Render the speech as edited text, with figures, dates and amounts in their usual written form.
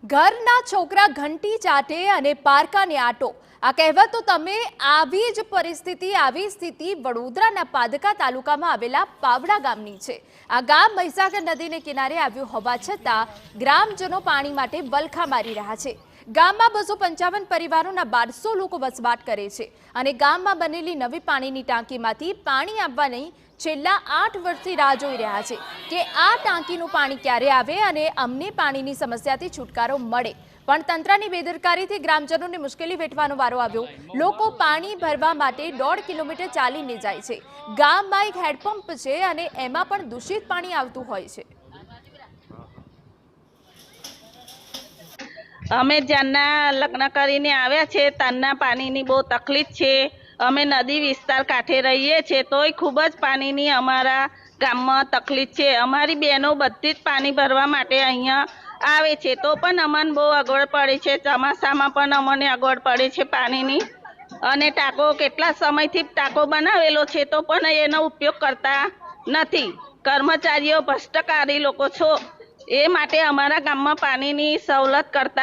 ઘરના છોકરા ઘંટી ચાટે અને પારકાને આટો, આ કહેવત તો તમે આવી જ પરિસ્થિતિ આવી સ્થિતિ વડોદરાના પાદકા તાલુકામાં આવેલા પાવડા ગામની છે। આ ગામ મહીસાગર નદીને કિનારે આવ્યું હોવા છતાં ગ્રામજનો પાણી માટે વલખા મારી રહ્યા છે। ગામમાં 255 પરિવારોના 1200 લોકો વસવાટ કરે છે અને ગામમાં બનેલી નવી પાણીની ટાંકીમાંથી પાણી આવવાની છેલ્લા 8 વર્ષથી રાહ જોઈ રહ્યા છે કે આ ટાંકીનું પાણી ક્યારે આવે અને અમને પાણીની સમસ્યાથી છુટકારો મળે, પણ તંત્રની બેદરકારીથી ગ્રામજનોને મુશ્કેલી વેઠવાનો વારો આવ્યો। લોકો પાણી ભરવા માટે 1.5 કિલોમીટર ચાલીને જાય છે। ગામમાં એક હેન્ડપંપ છે અને એમાં પણ દૂષિત પાણી આવતું હોય છે। અમે જ્યારના લગ્ન કરીને આવ્યા છે ત્યારના પાણીની બહુ તકલીફ છે। અમે નદી વિસ્તાર કાંઠે રહીએ છીએ તોય ખૂબ જ પાણીની અમારા ગામમાં તકલીફ છે। અમારી બહેનો બધી જ પાણી ભરવા માટે અહીંયા આવે છે તો પણ અમને બહુ અગવડ પડે છે। ચોમાસામાં પણ અમને અગવડ પડે છે પાણીની, અને ટાંકો કેટલા સમયથી ટાંકો બનાવેલો છે તો પણ એનો ઉપયોગ કરતા નથી। કર્મચારીઓ ભ્રષ્ટકારી લોકો છો, એ માટે અમારા ગામમાં પાણીની સવલત કરતા